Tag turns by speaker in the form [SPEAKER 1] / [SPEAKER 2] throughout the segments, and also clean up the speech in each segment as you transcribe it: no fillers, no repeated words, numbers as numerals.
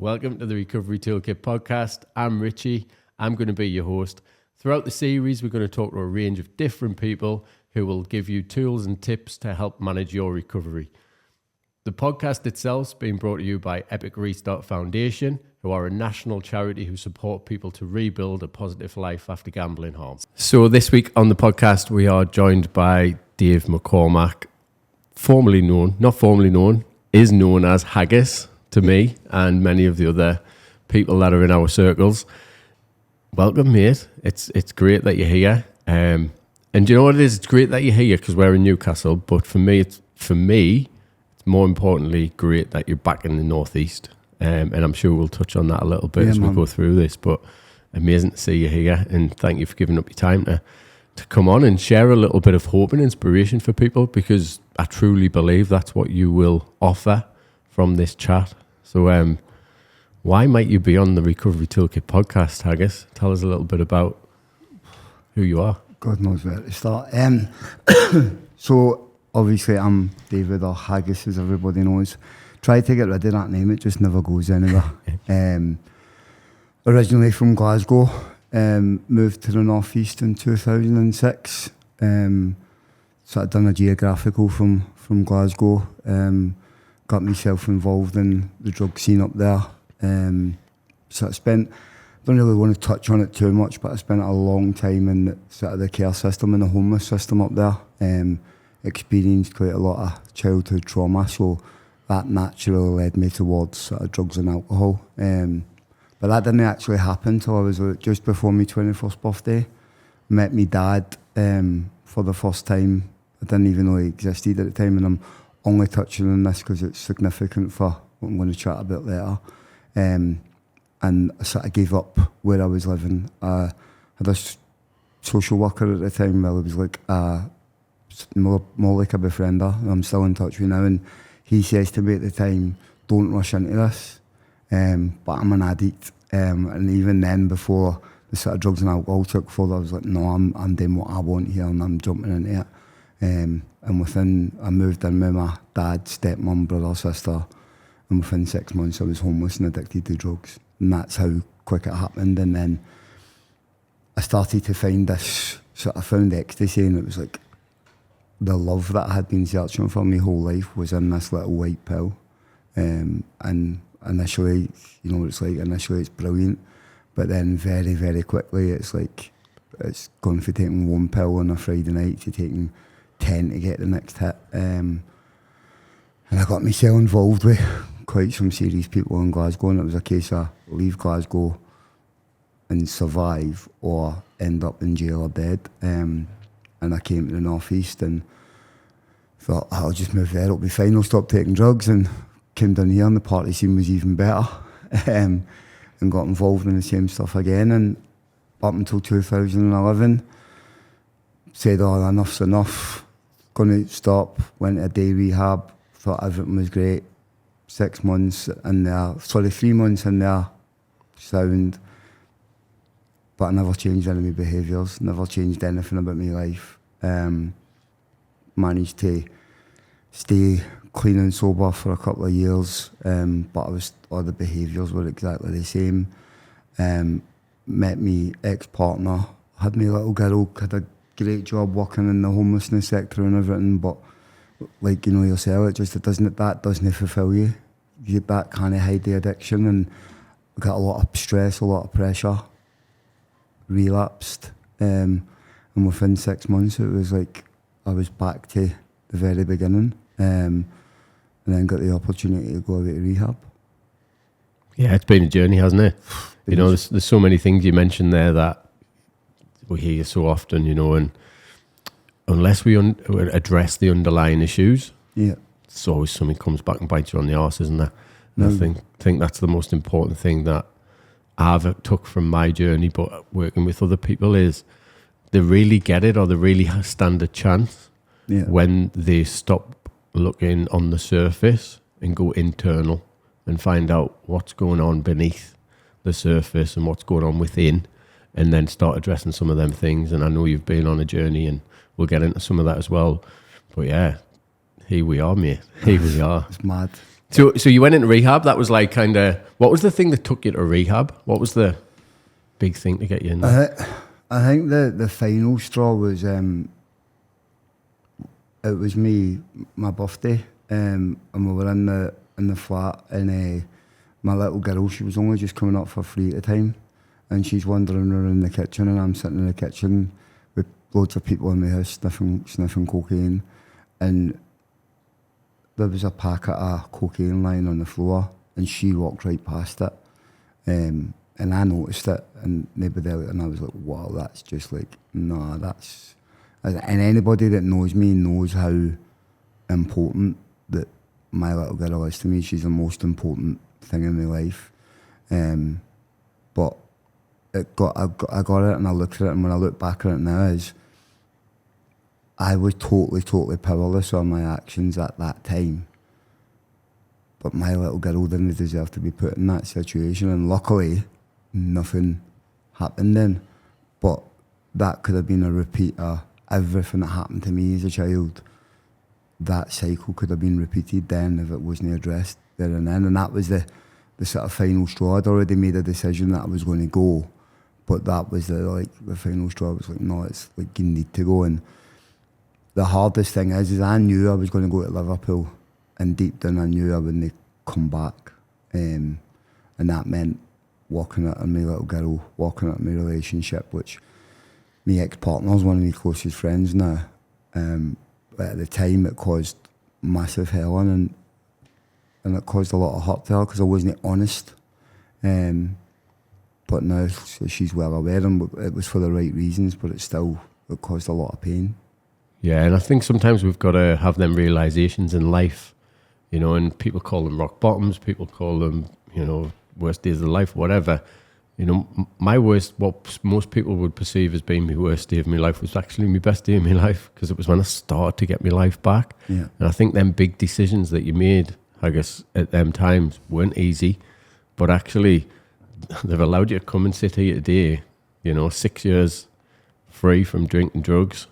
[SPEAKER 1] Welcome to the Recovery Toolkit podcast. I'm Richie. I'm going to be your host. Throughout the series, we're going to talk to a range of different people who will give you tools and tips to help manage your recovery. The podcast itself is being brought to you by Epic Restart Foundation, who are a national charity who support people to rebuild a positive life after gambling harm. So this week on the podcast, we are joined by Dave McCormack, is known as Haggis to me and many of the other people that are in our circles. Welcome, mate. It's great that you're here. And you know what it is? It's great that you're here because we're in Newcastle. But for me, it's more importantly great that you're back in the Northeast. And I'm sure we'll touch on that a little bit as we go through this. But amazing to see you here, and thank you for giving up your time to come on and share a little bit of hope and inspiration for people, because I truly believe that's what you will offer from this chat. So why might you be on the Recovery Toolkit podcast, Haggis? Tell us a little bit about who you are.
[SPEAKER 2] God knows where to start. So obviously I'm David, or Haggis as everybody knows. Try to get rid of that name, it just never goes anywhere. Originally from Glasgow, moved to the Northeast in 2006. So I'd done a geographical from Glasgow. Got myself involved in the drug scene up there. So I don't really want to touch on it too much, but I spent a long time in the care system and the homeless system up there. Experienced quite a lot of childhood trauma, so that naturally led me towards drugs and alcohol. But that didn't actually happen until I was just before my 21st birthday. Met my dad for the first time. I didn't even know he existed at the time, and I'm only touching on this because it's significant for what I'm going to chat about later. And I sort of gave up where I was living. I had a social worker at the time. Well, it was like more like a befriender. I'm still in touch with now, and he says to me at the time, "Don't rush into this." But I'm an addict, and even then, before the sort of drugs and alcohol took further, I was like, "No, I'm doing what I want here, and I'm jumping into it." And I moved in with my dad, stepmom, brother, sister, and within 6 months I was homeless and addicted to drugs. And that's how quick it happened. And then I started to find this, I found ecstasy, and it was like the love that I had been searching for my whole life was in this little white pill. And initially, you know what it's like, initially it's brilliant, but then very, very quickly it's like, it's gone from taking one pill on a Friday night to taking 10 to get the next hit. And I got myself involved with quite some serious people in Glasgow, and it was a case of leave Glasgow and survive or end up in jail or dead. And I came to the Northeast and thought, I'll just move there, it'll be fine, I'll stop taking drugs, and came down here and the party scene was even better. And got involved in the same stuff again, and up until 2011 said, enough's enough, gonna stop, went to a day rehab, thought everything was great. 6 months in there, 3 months in there, sound, but I never changed any of my behaviours, never changed anything about my life. Managed to stay clean and sober for a couple of years, but all the behaviours were exactly the same. Met me ex-partner, had my little girl, had a great job working in the homelessness sector and everything, but like you know yourself, it doesn't fulfil you. That kind of hide the addiction, and got a lot of stress, a lot of pressure, relapsed, and within 6 months it was like I was back to the very beginning, and then got the opportunity to go away to rehab.
[SPEAKER 1] Yeah, it's been a journey, hasn't it? You know, there's so many things you mentioned there that we hear so often, you know, and unless we address the underlying issues, it's always something comes back and bites you on the arse, isn't there? No. I think that's the most important thing that I've took from my journey, but working with other people, is they really get it, or they really stand a chance when they stop looking on the surface and go internal and find out what's going on beneath the surface and what's going on within, and then start addressing some of them things. And I know you've been on a journey, and we'll get into some of that as well. But yeah, here we are, mate. Here we are.
[SPEAKER 2] It's mad.
[SPEAKER 1] So you went into rehab. That was like kind of, what was the thing that took you to rehab? What was the big thing to get you in there?
[SPEAKER 2] I think the final straw was it was my birthday, and we were in the flat, and my little girl, she was only just coming up for 3 at the time, and she's wandering around the kitchen, and I'm sitting in the kitchen with loads of people in my house sniffing cocaine, and there was a packet of cocaine lying on the floor, and she walked right past it, and I noticed it, and nobody else, and I was like, wow, that's just like, no, that's, and anybody that knows me knows how important that my little girl is to me. She's the most important thing in my life, but I got it, and I looked at it, and when I look back at it now, I was totally powerless on my actions at that time. But my little girl didn't deserve to be put in that situation, and luckily, nothing happened then. But that could have been a repeat of everything that happened to me as a child. That cycle could have been repeated then if it wasn't addressed there and then. And that was the sort of final straw. I'd already made a decision that I was going to go, but that was the final straw. I was like, no, it's like, you need to go. And the hardest thing is I knew I was going to go to Liverpool, and deep down I knew I wouldn't come back. And that meant walking out on my little girl, walking out on my relationship, which my ex-partner is one of my closest friends now. But at the time it caused massive hell on, and it caused a lot of hurt to her because I wasn't honest. But now she's well aware, and it was for the right reasons, but it caused a lot of pain.
[SPEAKER 1] Yeah, and I think sometimes we've got to have them realizations in life, you know, and people call them rock bottoms, people call them, you know, worst days of life, whatever. You know, my worst, what most people would perceive as being my worst day of my life, was actually my best day of my life, because it was when I started to get my life back.
[SPEAKER 2] Yeah.
[SPEAKER 1] And I think them big decisions that you made, I guess, at them times weren't easy, but actually they've allowed you to come and sit here today, you know, 6 years free from drinking drugs.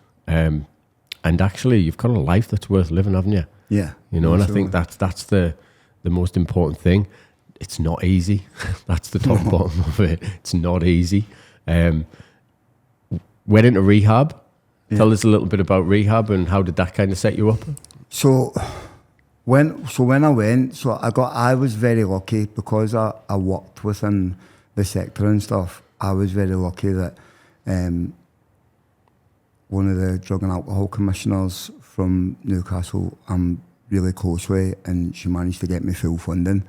[SPEAKER 1] And actually, you've got a life that's worth living, haven't you?
[SPEAKER 2] Yeah.
[SPEAKER 1] You know, and I think that's the most important thing. It's not easy. That's the top bottom of it. It's not easy. Went into rehab. Yeah. Tell us a little bit about rehab and how did that kind of set you up?
[SPEAKER 2] So when I went, I was very lucky because I worked within the sector and stuff. I was very lucky that one of the drug and alcohol commissioners from Newcastle I'm really close with, and she managed to get me full funding.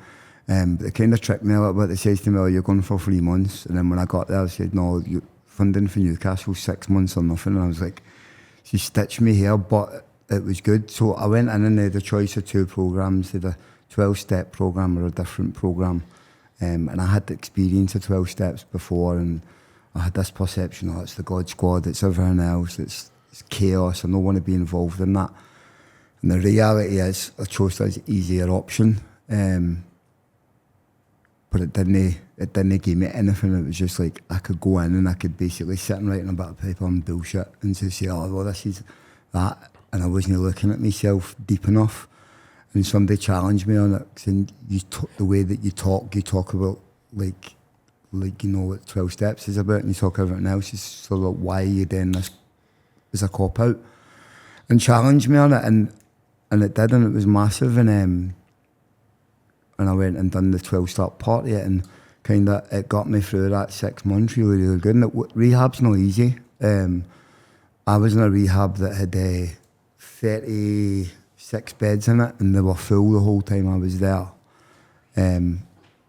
[SPEAKER 2] But they kind of tricked me a little bit. They says to me, oh, you're going for 3 months. And then when I got there, I said, no, you funding for Newcastle, 6 months or nothing. And I was like, she stitched me here, but it was good. So I went in and they had a choice of 2 programs. They had a 12-step program or a different program. And I had the experience of 12 steps before, and I had this perception, oh, it's the God Squad, it's everything else, it's chaos, I don't want to be involved in that. And the reality is, I chose this easier option, but it didn't give me anything. It was just like, I could go in and I could basically sit and write on a bit of paper and bullshit and just say, oh, well, this is that, and I wasn't looking at myself deep enough. And somebody challenged me on it, saying, the way that you talk about, like you know what 12 steps is about, and you talk everything else is sort of why are you doing this as a cop-out, and challenged me on it, and it did, and it was massive, and I went and done the 12-step part of it, and kind of it got me through that 6 months really good, and rehab's not easy. I was in a rehab that had 36 beds in it, and they were full the whole time I was there.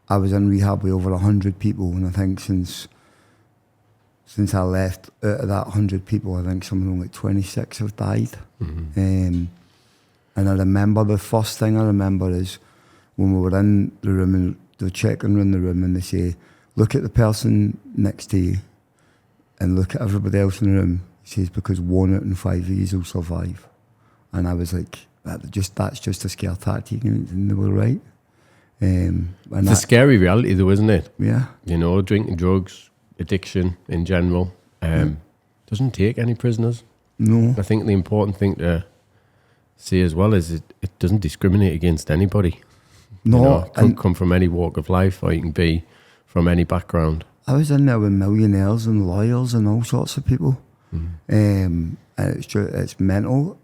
[SPEAKER 2] I was in rehab with over 100 people, and I think since I left, out of that 100 people, I think something like 26 have died. Mm-hmm. And I remember, the first thing I remember is when we were in the room, and they were checking around the room, and they say, look at the person next to you and look at everybody else in the room. He says, because 1 out of 5 of you will survive. And I was like, that's just a scare tactic, and they were right. It's a scary reality though, isn't it? Yeah.
[SPEAKER 1] You know, drinking drugs, addiction in general, doesn't take any prisoners.
[SPEAKER 2] No.
[SPEAKER 1] I think the important thing to see as well is it doesn't discriminate against anybody.
[SPEAKER 2] No,
[SPEAKER 1] You can come from any walk of life, or you can be from any background.
[SPEAKER 2] I was in there with millionaires and lawyers and all sorts of people. And it's mental.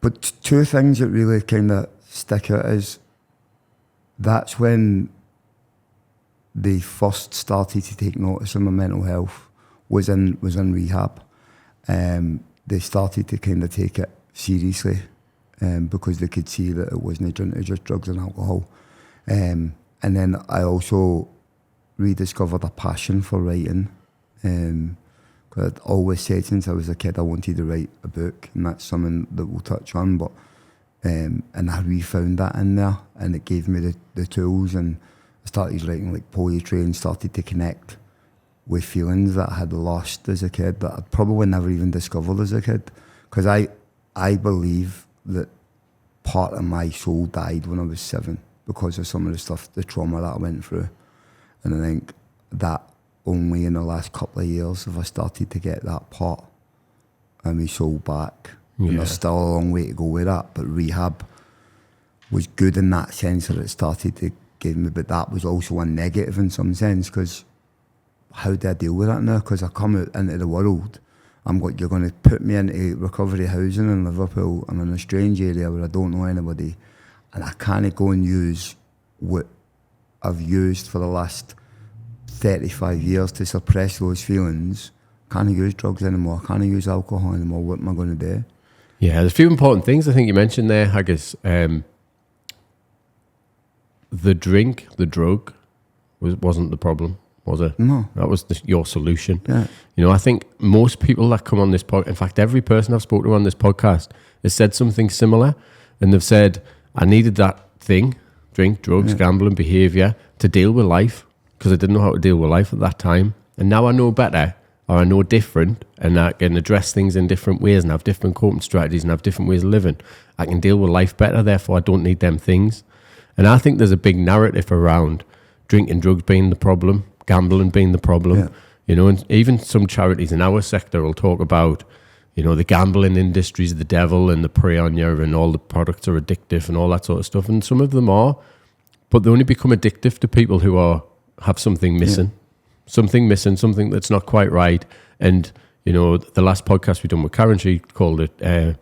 [SPEAKER 2] But two things that really kind of stick out is that's when they first started to take notice of my mental health was in rehab. They started to kind of take it seriously because they could see that it wasn't just drugs and alcohol. And then I also rediscovered a passion for writing. Because I'd always said since I was a kid I wanted to write a book, and that's something that we'll touch on. But and I refound that in there, and it gave me the tools, and I started writing like poetry and started to connect with feelings that I had lost as a kid that I'd probably never even discovered as a kid. Because I believe that part of my soul died when I was 7 because of some of the stuff, the trauma that I went through. And I think that only in the last couple of years have I started to get that part of my soul back. Yeah. And there's still a long way to go with that, but rehab was good in that sense that it started to give me, but that was also a negative in some sense, because how do I deal with that now? Because I come out into the world, you're going to put me into recovery housing in Liverpool. I'm in a strange area where I don't know anybody, and I can't go and use what I've used for the last 35 years to suppress those feelings. Can't use drugs anymore, can't use alcohol anymore. What am I going to do?
[SPEAKER 1] Yeah, there's a few important things I think you mentioned there, Haggis. The drink, the drug, wasn't the problem, was it?
[SPEAKER 2] No.
[SPEAKER 1] That was your solution.
[SPEAKER 2] Yeah.
[SPEAKER 1] You know, I think most people that come on this podcast, in fact, every person I've spoken to on this podcast has said something similar, and they've said, I needed that thing, drink, drugs, gambling, behaviour, to deal with life, because I didn't know how to deal with life at that time. And now I know better, or I know different, and I can address things in different ways and have different coping strategies and have different ways of living. I can deal with life better, therefore I don't need them things. And I think there's a big narrative around drinking, drugs being the problem, gambling being the problem. Yeah. You know, and even some charities in our sector will talk about, you know, the gambling industry is the devil and the prey on you and all the products are addictive and all that sort of stuff. And some of them are, but they only become addictive to people who have something missing. Yeah. Something missing, something that's not quite right. And, you know, the last podcast we done with Karen, she called it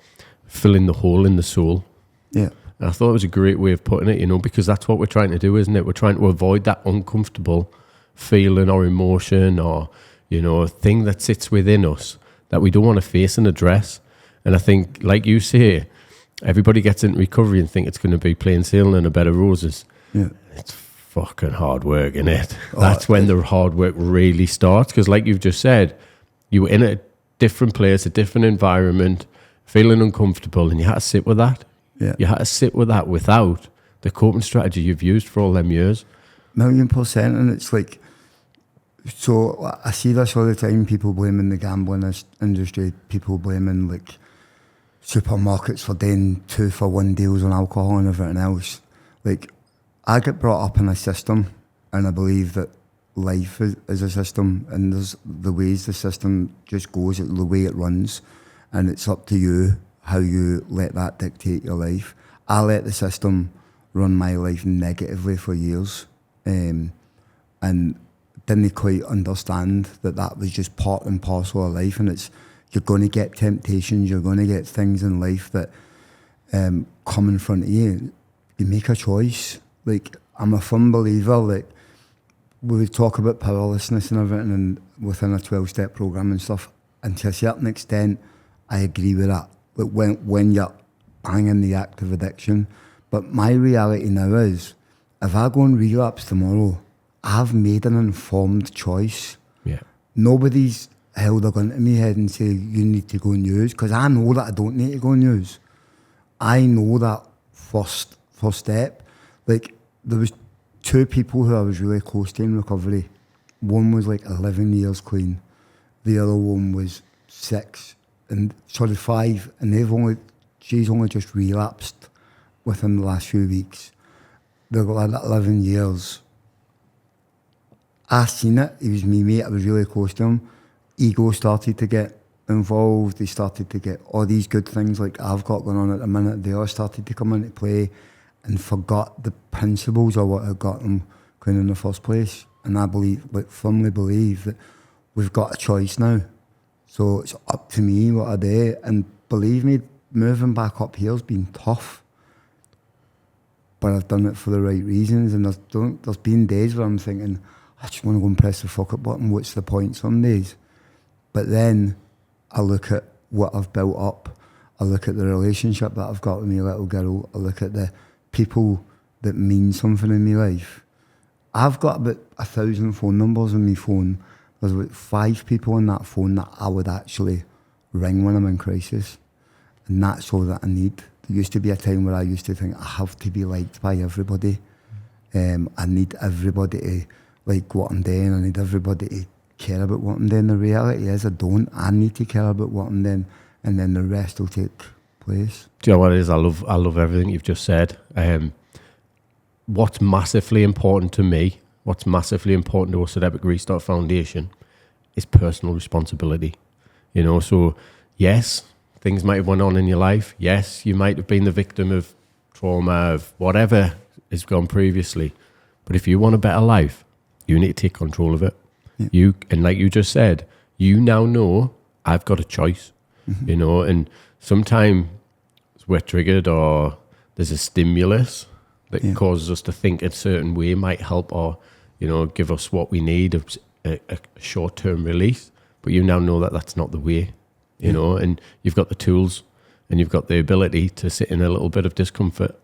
[SPEAKER 1] filling the hole in the soul.
[SPEAKER 2] Yeah.
[SPEAKER 1] And I thought it was a great way of putting it, you know, because that's what we're trying to do, isn't it? We're trying to avoid that uncomfortable feeling or emotion or, you know, thing that sits within us that we don't want to face and address. And I think, like you say, everybody gets into recovery and think it's going to be plain sailing and a bed of roses.
[SPEAKER 2] Yeah.
[SPEAKER 1] It's fucking hard work, isn't it? That's when the hard work really starts. Because like you've just said, you were in a different place, a different environment, feeling uncomfortable, and you had to sit with that.
[SPEAKER 2] Yeah.
[SPEAKER 1] You had to sit with that without the coping strategy you've used for all them years.
[SPEAKER 2] 1,000,000%. And it's like, so I see this all the time, people blaming the gambling industry, people blaming like supermarkets for doing 2-for-1 deals on alcohol and everything else. Like, I get brought up in a system, and I believe that life is a system, and there's the ways the system just goes, the way it runs, and it's up to you how you let that dictate your life. I let the system run my life negatively for years, and didn't quite understand that was just part and parcel of life. And you're going to get temptations, you're going to get things in life that come in front of you. You make a choice. Like, I'm a firm believer, like, we would talk about powerlessness and everything and within a 12-step program and stuff, and to a certain extent, I agree with that. Like, when you're banging the act of addiction. But my reality now is, if I go and relapse tomorrow, I've made an informed choice.
[SPEAKER 1] Yeah.
[SPEAKER 2] Nobody's held a gun to my head and say, you need to go and use, because I know that I don't need to go and use. I know that first step. Like, there was 2 people who I was really close to in recovery. One was like 11 years clean. The other one was 5, and she's only just relapsed within the last few weeks. They've got like 11 years. I seen it. He was my mate. I was really close to him. Ego started to get involved. They started to get all these good things like I've got going on at the minute. They all started to come into play. and forgot the principles of what had got them going in the first place. And I firmly believe that we've got a choice now. So it's up to me what I do. And believe me, moving back up here has been tough. But I've done it for the right reasons. And there's been days where I'm thinking, I just want to go and press the fuck up button. What's the point some days? But then I look at what I've built up. I look at the relationship that I've got with my little girl. I look at the people that mean something in my life. I've got about 1,000 phone numbers on my phone. There's about 5 people on that phone that I would actually ring when I'm in crisis. And that's all that I need. There used to be a time where I used to think I have to be liked by everybody. I need everybody to like what I'm doing. I need everybody to care about what I'm doing. The reality is I don't. I need to care about what I'm doing, and then the rest will take place.
[SPEAKER 1] Do you know what it is? I love everything you've just said. What's massively important to me, what's massively important to us at Epic Restart Foundation is personal responsibility. You know, so yes, things might have went on in your life. Yes, you might have been the victim of trauma, of whatever has gone previously. But if you want a better life, you need to take control of it. Yeah. And like you just said, you now know I've got a choice. Mm-hmm. You know, and sometimes we're triggered or there's a stimulus that causes us to think a certain way might help or, you know, give us what we need, a short-term release. But you now know that that's not the way, you know, and you've got the tools and you've got the ability to sit in a little bit of discomfort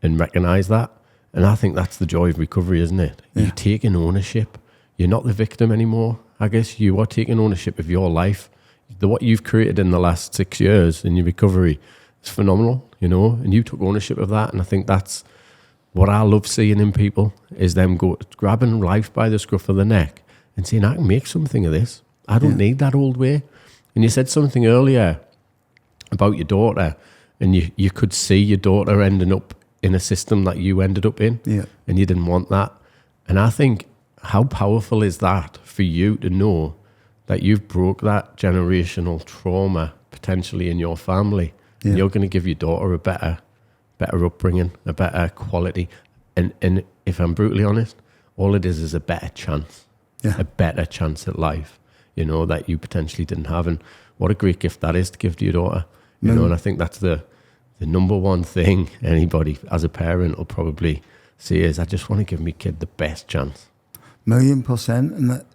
[SPEAKER 1] and recognize that. And I think that's the joy of recovery, isn't it? Yeah. You're taking ownership. You're not the victim anymore. I guess you are taking ownership of your life. What you've created in the last 6 years in your recovery is phenomenal, you know, and you took ownership of that. And I think that's what I love seeing in people is them grabbing life by the scruff of the neck and saying, I can make something of this. I don't need that old way. And you said something earlier about your daughter, and you could see your daughter ending up in a system that you ended up in, and you didn't want that. And I think, how powerful is that for you to know that you've broke that generational trauma potentially in your family, and you're going to give your daughter a better upbringing, a better quality. And if I'm brutally honest, all it is a better chance, a better chance at life, you know, that you potentially didn't have. And what a great gift that is to give to your daughter, you know, and I think that's the number one thing anybody as a parent will probably say is, I just want to give my kid the best chance.
[SPEAKER 2] 1,000,000%. And that,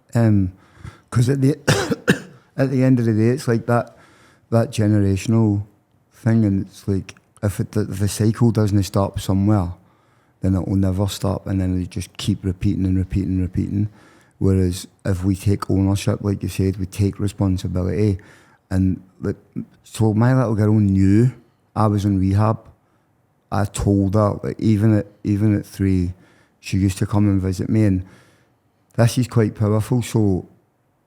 [SPEAKER 2] because at the end of the day, it's like that generational thing, and it's like if the cycle doesn't stop somewhere, then it will never stop, and then they just keep repeating and repeating and repeating. Whereas if we take ownership, like you said, we take responsibility, and so my little girl knew I was in rehab. I told her, like, even at 3, she used to come and visit me, and this is quite powerful. So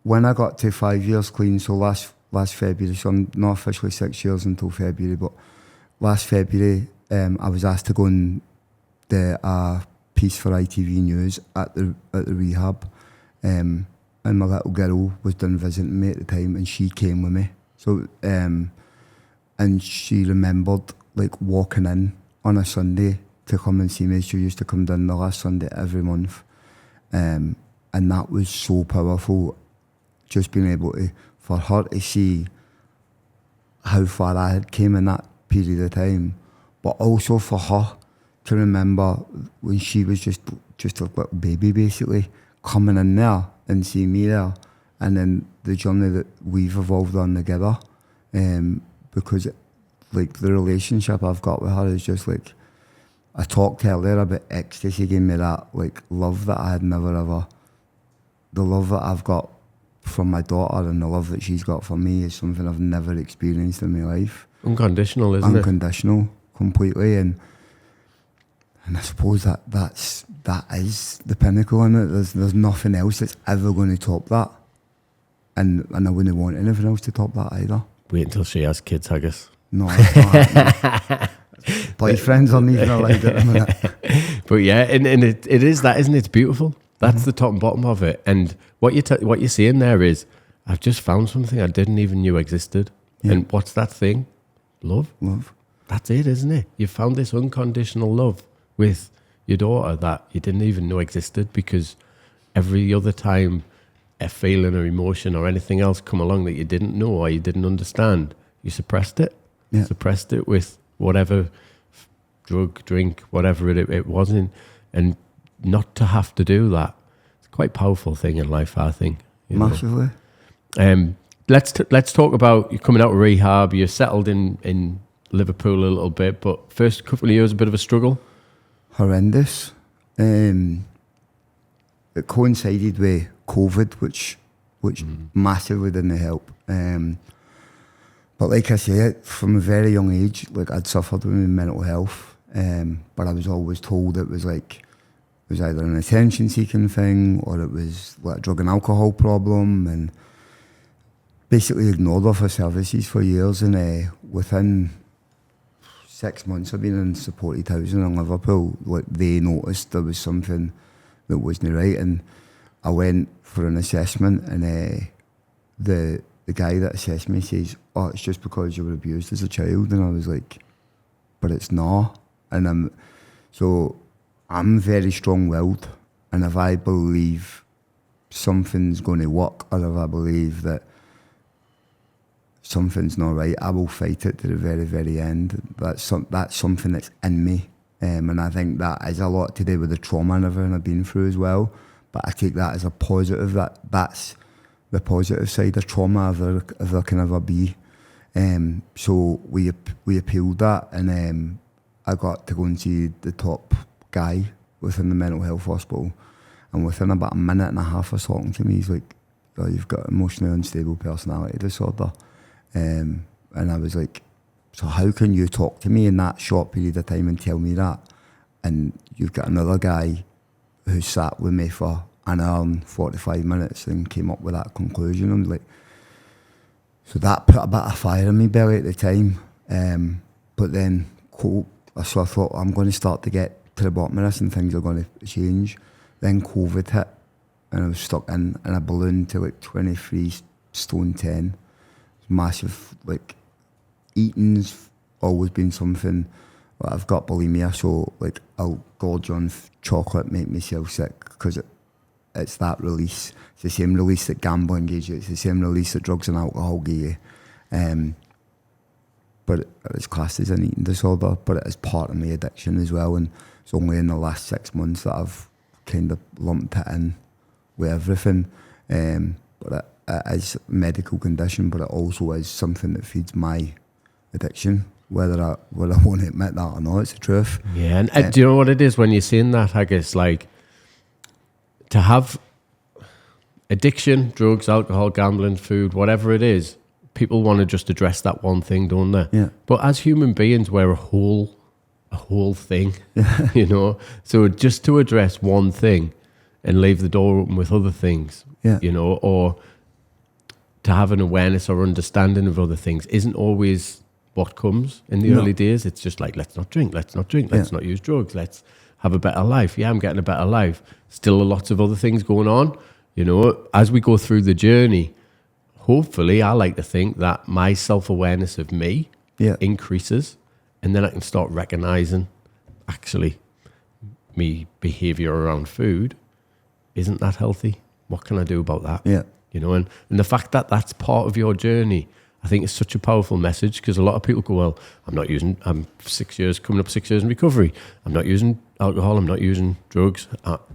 [SPEAKER 2] when I got to 5 years clean, so last February, so I'm not officially 6 years until February, but last February, I was asked to go and do a piece for ITV News at the rehab, and my little girl was done visiting me at the time, and she came with me. So, and she remembered like walking in on a Sunday to come and see me. She used to come down the last Sunday every month, and that was so powerful. Just being able for her to see how far I had came in that period of time, but also for her to remember when she was just a little baby, basically coming in there and seeing me there, and then the journey that we've evolved on together, because like the relationship I've got with her is just like, I talked earlier about ecstasy, gave me that like love that I had never ever, the love that I've got from my daughter and the love that she's got for me is something I've never experienced in my life.
[SPEAKER 1] Unconditional, isn't it?
[SPEAKER 2] Unconditional, completely. And I suppose that is the pinnacle in it. There's nothing else that's ever going to top that. And I wouldn't want anything else to top that either.
[SPEAKER 1] Wait until she has kids, I guess.
[SPEAKER 2] No, it's not happening. Boyfriends aren't even allowed at the minute.
[SPEAKER 1] But yeah, and it is that, isn't it? It's beautiful. That's the top and bottom of it. And what you're saying there is, I've just found something I didn't even knew existed. Yeah. And what's that thing? Love.
[SPEAKER 2] Love.
[SPEAKER 1] That's it, isn't it? You found this unconditional love with your daughter that you didn't even know existed, because every other time a feeling or emotion or anything else come along that you didn't know or you didn't understand, you suppressed it.
[SPEAKER 2] Yeah.
[SPEAKER 1] Suppressed it with whatever drug, drink, whatever it wasn't. And not to have to do that, it's quite a powerful thing in life, I think.
[SPEAKER 2] Massively.
[SPEAKER 1] Let's talk about you coming out of rehab. You're settled in Liverpool a little bit, but first couple of years a bit of a struggle.
[SPEAKER 2] Horrendous. It coincided with COVID, which massively didn't help. But like I say, from a very young age, like I'd suffered with my mental health, but I was always told it was either an attention-seeking thing or it was like a drug and alcohol problem, and basically ignored her for services for years. And within 6 months of being in supported housing in Liverpool, like they noticed there was something that wasn't right, and I went for an assessment, and the guy that assessed me says, "Oh, it's just because you were abused as a child," and I was like, "But it's not." And I'm very strong-willed, and if I believe something's going to work, or if I believe that something's not right, I will fight it to the very, very end. That's something that's in me, and I think that is a lot to do with the trauma and everything I've been through as well. But I take that as a positive. That's the positive side of trauma, if there can ever be. So we appealed that, and I got to go and see the top guy within the mental health hospital, and within about a minute and a half of talking to me, he's like, "Oh, you've got emotionally unstable personality disorder." And I was like, "So how can you talk to me in that short period of time and tell me that? And you've got another guy who sat with me for an hour and 45 minutes and came up with that conclusion." I'm like, so that put a bit of fire in my belly at the time. But then, so I thought, I'm going to start to get to the bottom of this and things are going to change. Then COVID hit, and I was stuck in a balloon to like 23 stone 10. Massive, like, eating's always been something. Like, I've got bulimia, so like I'll gorge on chocolate, make myself sick, because it's that release. It's the same release that gambling gives you. It's the same release that drugs and alcohol give you. But it's classed as an eating disorder, but it is part of my addiction as well. And it's only in the last 6 months that I've kind of lumped it in with everything. But it is a medical condition, but it also is something that feeds my addiction, whether I want to admit that or not. It's the truth.
[SPEAKER 1] Yeah, and do you know what it is when you're saying that, I guess, like, to have addiction, drugs, alcohol, gambling, food, whatever it is, people want to just address that one thing, don't they?
[SPEAKER 2] Yeah.
[SPEAKER 1] But as human beings, we're a whole thing, you know? So just to address one thing and leave the door open with other things, you know, or to have an awareness or understanding of other things isn't always what comes in the early days. It's just like, let's not drink, let's not use drugs, let's have a better life. Yeah, I'm getting a better life. Still lots of other things going on, you know. As we go through the journey, hopefully, I like to think that my self-awareness of me increases, and then I can start recognizing, actually, me behavior around food isn't that healthy. What can I do about that?
[SPEAKER 2] Yeah.
[SPEAKER 1] You know, and the fact that that's part of your journey, I think is such a powerful message, because a lot of people go, well, I'm 6 years, coming up 6 years in recovery. I'm not using alcohol. I'm not using drugs.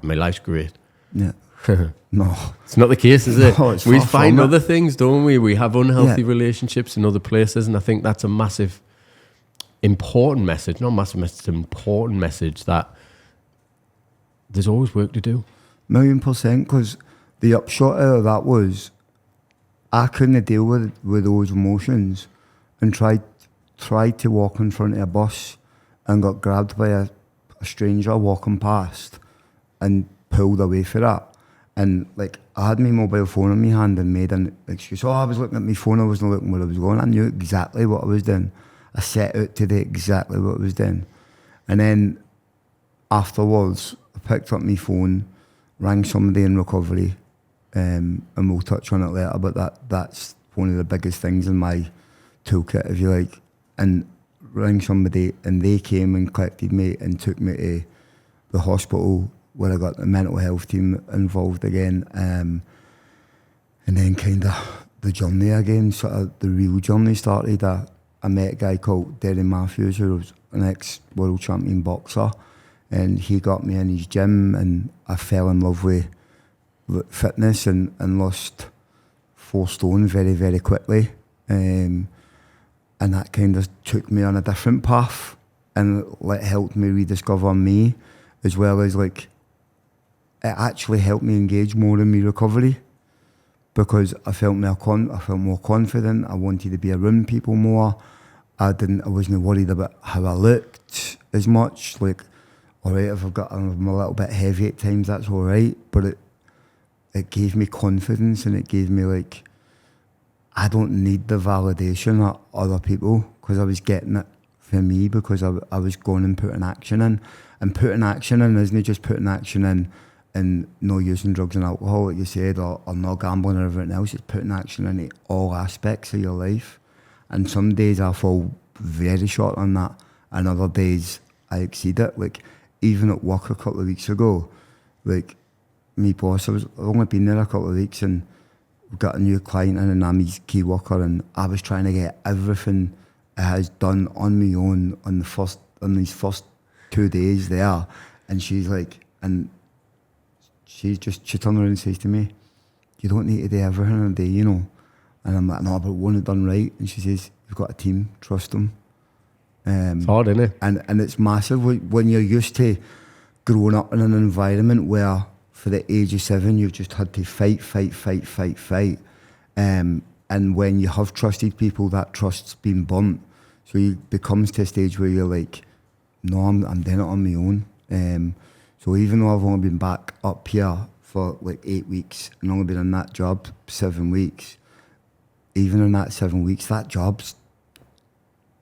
[SPEAKER 1] My life's great.
[SPEAKER 2] Yeah. No.
[SPEAKER 1] It's not the case, is it?
[SPEAKER 2] No,
[SPEAKER 1] We find other things, don't we? We have unhealthy relationships in other places, and I think that's a massive, important message. Not massive message, it's an important message that there's always work to do.
[SPEAKER 2] 1,000,000%, because the upshot of that was I couldn't deal with those emotions, and tried to walk in front of a bus and got grabbed by a stranger walking past and pulled away for that. And like, I had my mobile phone in my hand and made an excuse. Oh, I was looking at my phone, I wasn't looking where I was going. I knew exactly what I was doing. I set out to do exactly what I was doing. And then afterwards, I picked up my phone, rang somebody in recovery, and we'll touch on it later, but that's one of the biggest things in my toolkit, if you like. And rang somebody, and they came and collected me and took me to the hospital where I got the mental health team involved again, and then kind of the journey again, sort of the real journey started. I met a guy called David McCormack, who was an ex-world champion boxer, and he got me in his gym, and I fell in love with fitness and lost 4 stone very, very quickly. And that kind of took me on a different path, and it helped me rediscover me, as well as like it actually helped me engage more in my recovery, because I felt more confident. I wanted to be around people more. I wasn't worried about how I looked as much. Like, all right, if I'm a little bit heavy at times, that's all right. But it gave me confidence, and it gave me like, I don't need the validation of other people, because I was getting it for me, because I was going and putting action in. And putting action in isn't just putting action in and no using drugs and alcohol, like you said, or not gambling or everything else. It's putting action in all aspects of your life. And some days I fall very short on that, and other days I exceed it. Like, even at work a couple of weeks ago, like, me boss, I've only been there a couple of weeks, and we got a new client in, and I'm his key worker, and I was trying to get everything it has done on my own on these first 2 days there. And she's like, and she turned around and says to me, "You don't need to do everything in a day, you know." And I'm like, "No, but one it done right." And she says, "You've got a team, trust them."
[SPEAKER 1] It's hard, isn't it?
[SPEAKER 2] And it's massive when you're used to growing up in an environment where, for the age of 7, you've just had to fight. And when you have trusted people, that trust's been burnt. So it becomes to a stage where you're like, "No, I'm doing it on my own." So even though I've only been back up here for like 8 weeks and only been in that job 7 weeks, even in that 7 weeks, that job's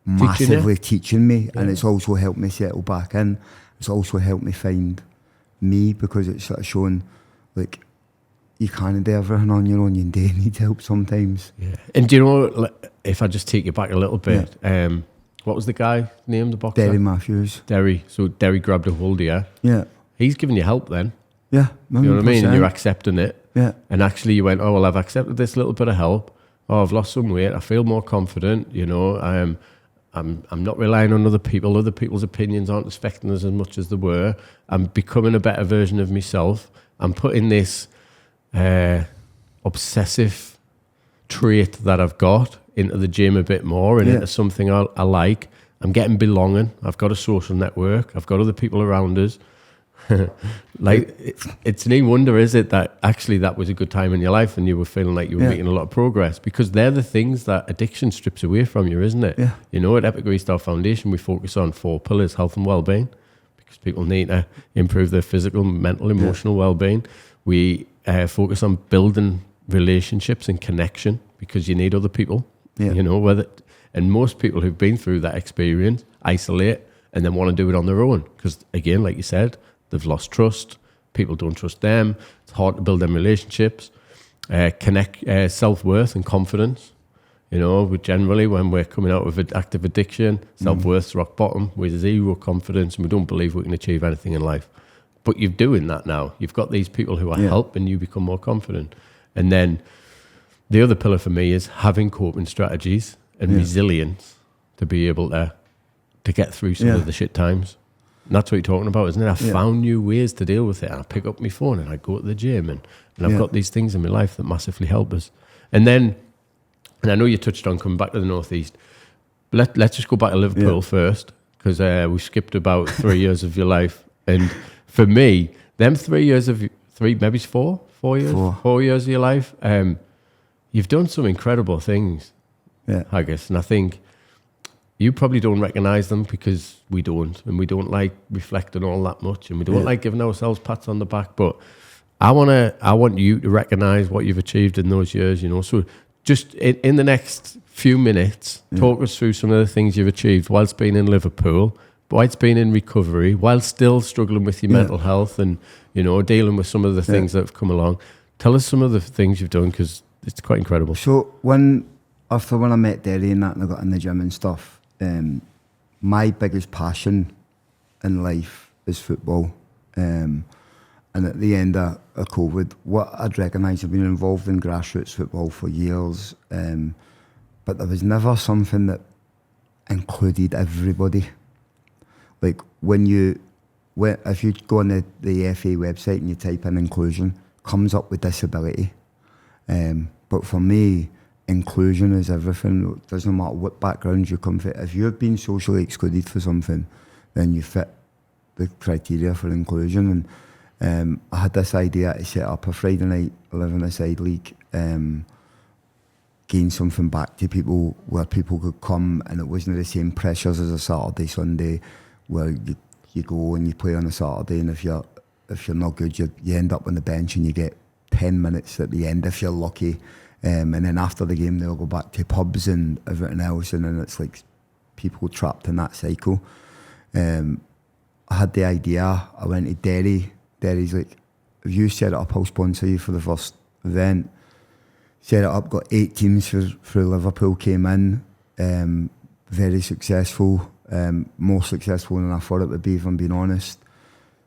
[SPEAKER 2] massively teaching me. Yeah. And it's also helped me settle back in. It's also helped me find me, because it's sort of shown like you can't do everything on your own. You do need help sometimes.
[SPEAKER 1] Yeah. And do you know, if I just take you back a little bit, what was the guy named, the boxer?
[SPEAKER 2] David McCormack.
[SPEAKER 1] Derry. So Derry grabbed a hold of you.
[SPEAKER 2] Yeah.
[SPEAKER 1] He's giving you help then.
[SPEAKER 2] Yeah. 100%.
[SPEAKER 1] You know what I mean? And you're accepting it.
[SPEAKER 2] Yeah.
[SPEAKER 1] And actually you went, "Oh, well, I've accepted this little bit of help. Oh, I've lost some weight. I feel more confident. You know, I'm not relying on other people. Other people's opinions aren't affecting us as much as they were. I'm becoming a better version of myself. I'm putting this obsessive trait that I've got into the gym a bit more, and into something I like. I'm getting belonging. I've got a social network. I've got other people around us." Like, it's no wonder, is it, that actually that was a good time in your life and you were feeling like you were making a lot of progress, because they're the things that addiction strips away from you, isn't it?
[SPEAKER 2] Yeah.
[SPEAKER 1] You know, at Epic Restart Foundation, we focus on 4 pillars: health and well-being, because people need to improve their physical, mental, emotional well-being. We focus on building relationships and connection, because you need other people. Yeah. You know, and most people who've been through that experience isolate and then want to do it on their own, because, again, like you said, they've lost trust. People don't trust them. It's hard to build them relationships. Connect self-worth and confidence. You know, generally when we're coming out of active addiction, self-worth's rock bottom. With 0 confidence, and we don't believe we can achieve anything in life. But you're doing that now. You've got these people who are helping you become more confident. And then the other pillar for me is having coping strategies and resilience to be able to get through some of the shit times. And that's what you're talking about, isn't it? I found new ways to deal with it. And I pick up my phone and I go to the gym, and I've got these things in my life that massively help us. And then, and I know you touched on coming back to the Northeast, but let's just go back to Liverpool first, because we skipped about 3 years of your life. And for me, them 3 years of, maybe it's 4 years? 4 years of your life, you've done some incredible things, I guess. And I think you probably don't recognise them, because we don't, and we don't like reflecting all that much, and we don't like giving ourselves pats on the back. But I want you to recognise what you've achieved in those years, you know. So just in the next few minutes, talk us through some of the things you've achieved whilst being in Liverpool, whilst being in recovery, while still struggling with your mental health, and, you know, dealing with some of the things that have come along. Tell us some of the things you've done, because it's quite incredible.
[SPEAKER 2] So after when I met Derry and that, and I got in the gym and stuff, my biggest passion in life is football. And at the end of COVID, what I'd recognised, I've been involved in grassroots football for years, but there was never something that included everybody. Like if you go on the FA website and you type in inclusion, comes up with disability. But for me, inclusion is everything. It doesn't matter what background you come from. If you've been socially excluded for something, then you fit the criteria for inclusion. And I had this idea to set up a Friday night 11-a-side league, gain something back to people where people could come and it wasn't the same pressures as a Saturday, Sunday, where you go and you play on a Saturday, and if you're not good, you end up on the bench and you get 10 minutes at the end if you're lucky. And then after the game, they'll go back to pubs and everything else, and then it's like people trapped in that cycle. I had the idea, I went to Derry. Derry's like, if you set it up, I'll sponsor you for the first event. Set it up, got 8 teams for Liverpool, came in, very successful, more successful than I thought it would be, if I'm being honest.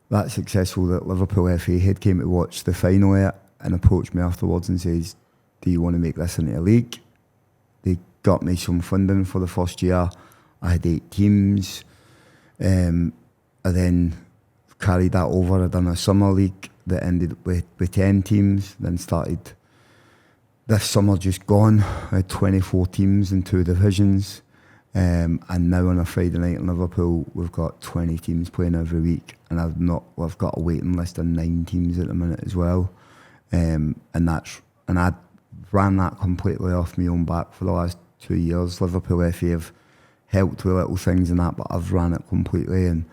[SPEAKER 2] That successful that Liverpool FA head came to watch the final of it and approached me afterwards and says, do you want to make this into a league? They got me some funding for the first year. I had 8 teams. I then carried that over. I done a summer league that ended with 10 teams, then started this summer just gone. I had 24 teams in 2 divisions. And now on a Friday night in Liverpool, we've got 20 teams playing every week, and I've got a waiting list of 9 teams at the minute as well. And I ran that completely off my own back for the last 2 years. Liverpool FA have helped with little things and that, but I've ran it completely, and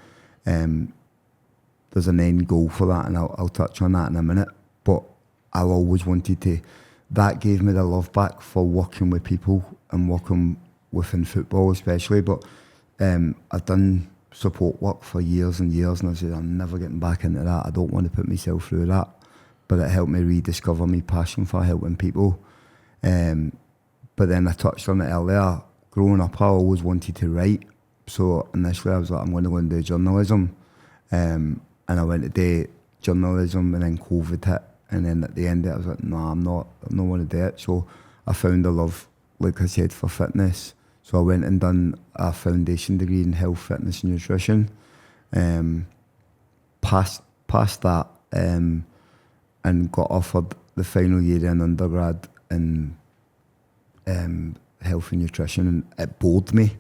[SPEAKER 2] there's an end goal for that, and I'll touch on that in a minute. But I always wanted to. That gave me the love back for working with people and working within football especially. But I've done support work for years and years, and I said I'm never getting back into that. I don't want to put myself through that. But it helped me rediscover my passion for helping people. But then I touched on it earlier. Growing up, I always wanted to write. So initially I was like, I'm going to go and do journalism. And I went to do journalism, and then COVID hit. And then at the end of it, I was like, no, I'm not going to do it. So I found a love, like I said, for fitness. So I went and done a foundation degree in health, fitness and nutrition. Passed that, and got offered the final year in undergrad in health and nutrition, and it bored me.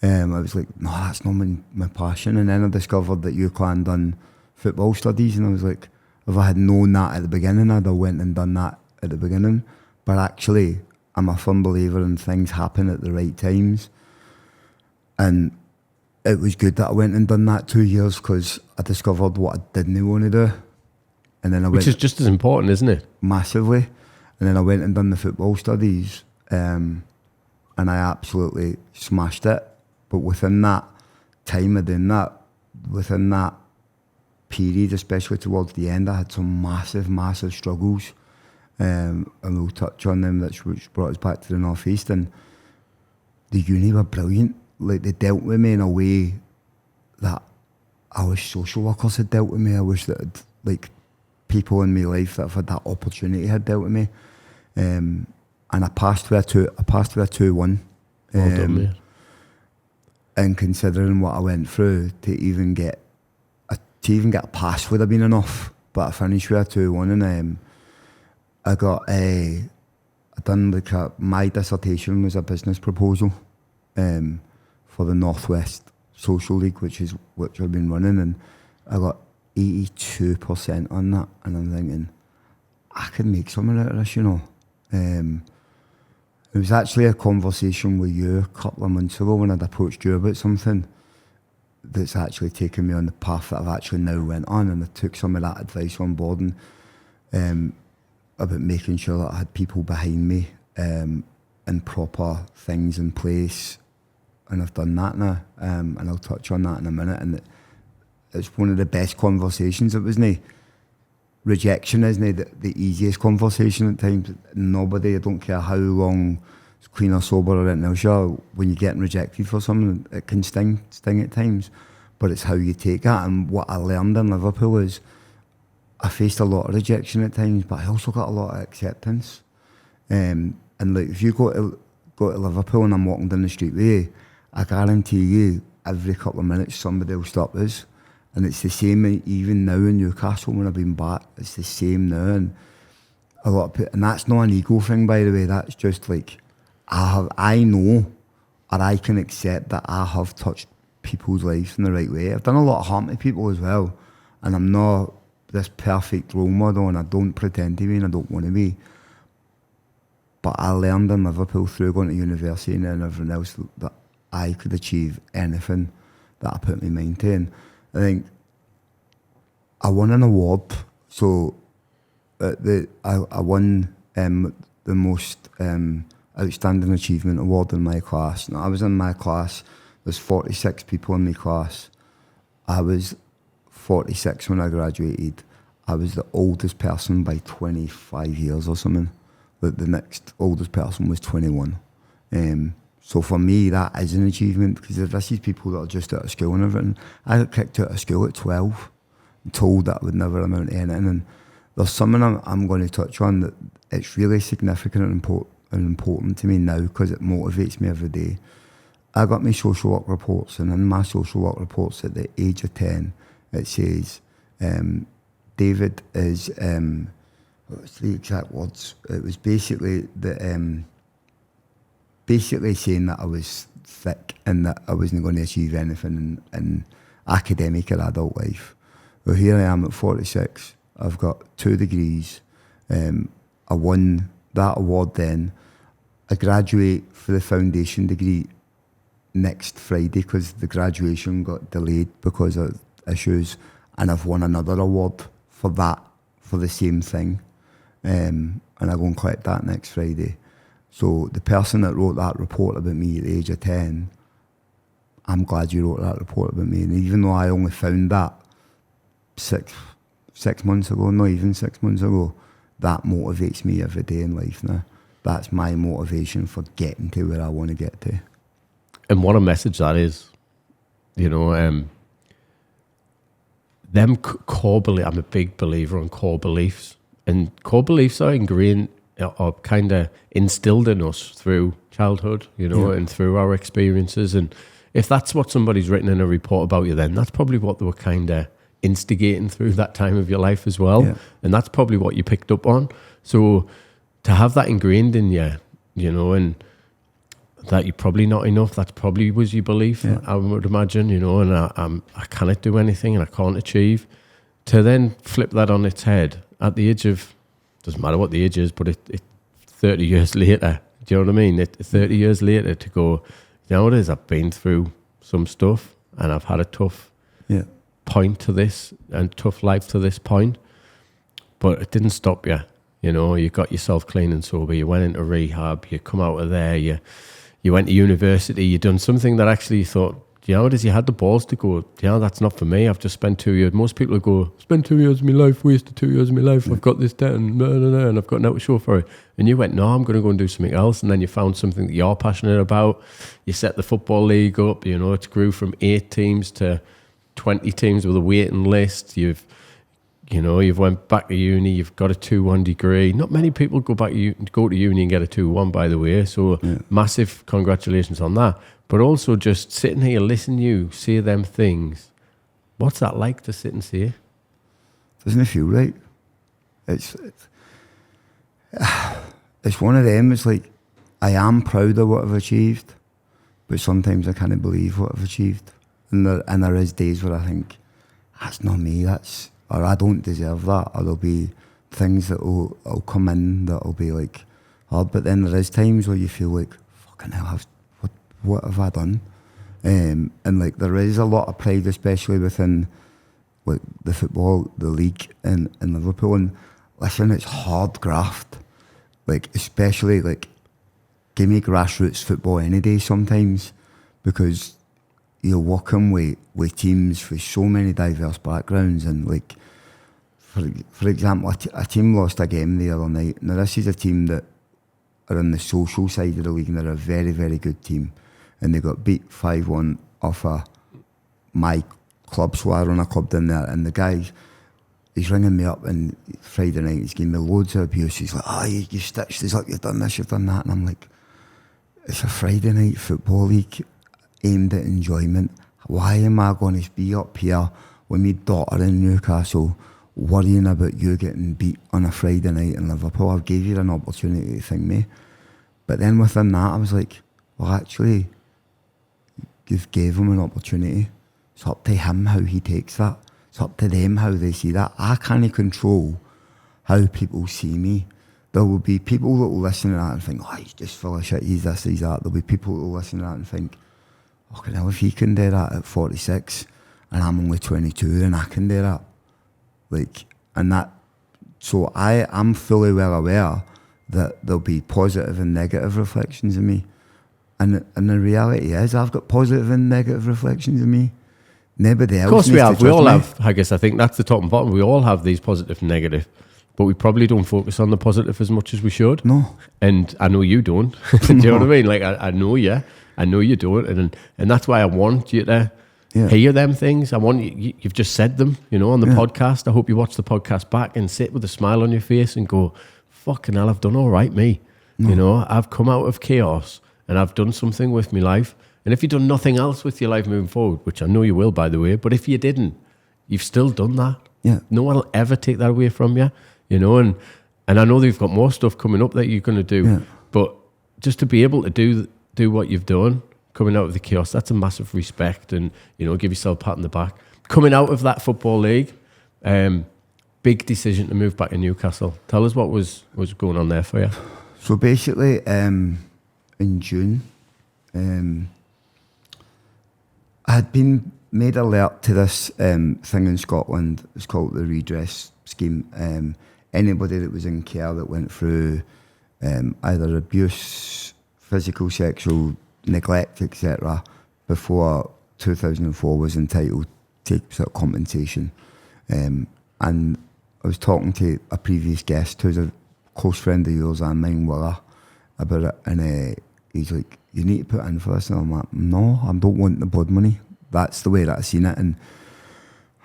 [SPEAKER 2] I was like, no, that's not my passion. And then I discovered that UCLan done football studies, and I was like, if I had known that at the beginning, I'd have went and done that at the beginning. But actually, I'm a firm believer in things happen at the right times. And it was good that I went and done that 2 years, because I discovered what I didn't want to do. And then
[SPEAKER 1] Which is just as important, isn't it?
[SPEAKER 2] Massively. And then I went and done the football studies, and I absolutely smashed it. But within that time of doing that, within that period, especially towards the end, I had some massive struggles. And we'll touch on them, which brought us back to the North East. And the uni were brilliant. Like, they dealt with me in a way that I wish social workers had dealt with me. I wish that, like, people in my life that have had that opportunity had dealt with me. And I passed with a 2-1.
[SPEAKER 1] Well done, mate.
[SPEAKER 2] And considering what I went through, to even get a pass would have been enough. But I finished with a 2-1, and my dissertation was a business proposal for the Northwest Social League, which I've been running, and I got 82% on that, and I'm thinking, I could make something out of this, you know. It was actually a conversation with you a couple of months ago when I'd approached you about something that's actually taken me on the path that I've actually now went on, and I took some of that advice on board, and about making sure that I had people behind me and proper things in place, and I've done that now, and I'll touch on that in a minute. And it's one of the best conversations. It wasn't rejection, isn't the easiest conversation at times. Nobody, I don't care how long, clean or sober or anything else, sure, when you're getting rejected for something, it can sting at times. but it's how you take it. And what I learned in Liverpool is I faced a lot of rejection at times, but I also got a lot of acceptance. And like if you go to Liverpool and I'm walking down the street with you, I guarantee you every couple of minutes somebody will stop us. And it's the same even now in Newcastle when I've been back. It's the same now, and a lot of people, and that's not an ego thing, by the way. That's just like I know, or I can accept that I have touched people's lives in the right way. I've done a lot of harm to people as well, and I'm not this perfect role model, and I don't pretend to be, and I don't want to be. But I learned in Liverpool through going to university and everything else that I could achieve anything that I put my mind to. And I think I won an award. So I won the most outstanding achievement award in my class. Now, I was in my class, there's 46 people in my class. I was 46 when I graduated. I was the oldest person by 25 years or something. The next oldest person was 21. So for me, that is an achievement, because this is people that are just out of school and everything. I got kicked out of school at 12, told that I would never amount to anything. And there's something I'm going to touch on that it's really significant and important to me now, because it motivates me every day. I got my social work reports, and in my social work reports at the age of 10, it says, David is, what's the exact words? It was basically basically saying that I was thick and that I wasn't going to achieve anything in academic or adult life. Well, here I am at 46. I've got 2 degrees. I won that award then. I graduate for the foundation degree next Friday because the graduation got delayed because of issues, and I've won another award for that, for the same thing. And I go and collect that next Friday. So the person that wrote that report about me at the age of 10, I'm glad you wrote that report about me. And even though I only found that six months ago, not even 6 months ago, that motivates me every day in life now. That's my motivation for getting to where I want to get to.
[SPEAKER 1] And what a message that is. You know, them core beliefs, I'm a big believer in core beliefs. And core beliefs are ingrained, or kind of instilled in us through childhood, you know, and through our experiences. And if that's what somebody's written in a report about you, then that's probably what they were kind of instigating through that time of your life as well. Yeah. And that's probably what you picked up on. So to have that ingrained in you, you know, and that you're probably not enough, that probably was your belief, I would imagine, you know, and I cannot do anything and I can't achieve. To then flip that on its head at the age of, doesn't matter what the age is, but it 30 years later, do you know what I mean? 30 years later to go, you know what it is, I've been through some stuff and I've had a tough point to this and tough life to this point, but it didn't stop you. You know, you got yourself clean and sober, you went into rehab, you come out of there, you went to university, you done something that actually you thought, you know what it is, you had the balls to go, you know, that's not for me, I've just spent 2 years. Most people go, spent 2 years of my life, wasted 2 years of my life, I've got this debt and and I've got nothing to show for it. And you went, no, I'm going to go and do something else. And then you found something that you're passionate about. You set the football league up, you know, it grew from 8 teams to 20 teams with a waiting list. You've went back to uni, you've got a 2-1 degree. Not many people go to uni and get a 2-1, by the way. So massive congratulations on that. But also just sitting here, listening to you say them things. What's that like to sit and say?
[SPEAKER 2] Doesn't it feel right? It's one of them. It's like, I am proud of what I've achieved, but sometimes I can't believe what I've achieved. And there is days where I think, that's not me, or I don't deserve that, or there'll be things that will come in that will be like hard. But then there is times where you feel like, fucking hell, what have I done? And like there is a lot of pride, especially within like the football, the league in Liverpool. And listen, it's hard graft. Like especially like, give me grassroots football any day sometimes, because you're working with teams with so many diverse backgrounds. And like, for example, a team lost a game the other night. Now this is a team that are on the social side of the league, and they're a very, very good team. And they got beat 5-1 off my club, so I run a club down there, and the guy, he's ringing me up, and Friday night he's giving me loads of abuse. He's like, you stitched this up, you've done this, you've done that, and I'm like, it's a Friday night football league aimed at enjoyment. Why am I going to be up here with my daughter in Newcastle worrying about you getting beat on a Friday night in Liverpool? I gave you an opportunity to think me. But then within that, I was like, well, actually, you've gave him an opportunity. It's up to him how he takes that. It's up to them how they see that. I can't control how people see me. There will be people that will listen to that and think, he's just full of shit, he's this, he's that. There'll be people that will listen to that and think, fucking hell, if he can do that at 46 and I'm only 22, then I can do that. So I'm fully well aware that there'll be positive and negative reflections of me. And the reality is, I've got positive and negative reflections of me. Nobody else.
[SPEAKER 1] Of course we have. We all
[SPEAKER 2] me.
[SPEAKER 1] have. I guess I think that's the top and bottom. We all have these positive and negative, but we probably don't focus on the positive as much as we should.
[SPEAKER 2] No.
[SPEAKER 1] And I know you don't. Do you know what I mean? Like I know you. I know you don't. And that's why I want you to hear them things. I want you've just said them, on the podcast. I hope you watch the podcast back and sit with a smile on your face and go, fucking hell, I've done all right, me. No. I've come out of chaos and I've done something with my life. And if you've done nothing else with your life moving forward, which I know you will, by the way, but if you didn't, you've still done that. Yeah. No one will ever take that away from you, and I know that you've got more stuff coming up that you're going to do, but just to be able to do what you've done, coming out of the chaos, that's a massive respect, and, give yourself a pat on the back. Coming out of that football league, big decision to move back to Newcastle. Tell us what was going on there for you.
[SPEAKER 2] So basically, in June, I had been made alert to this thing in Scotland. It's called the redress scheme. Anybody that was in care that went through either abuse, physical, sexual, neglect, etc., before 2004 was entitled to sort of compensation. And I was talking to a previous guest who's a close friend of yours and mine, Willa, about it, and he's like, you need to put in for this. And I'm like, no, I don't want the blood money. That's the way that I seen it. And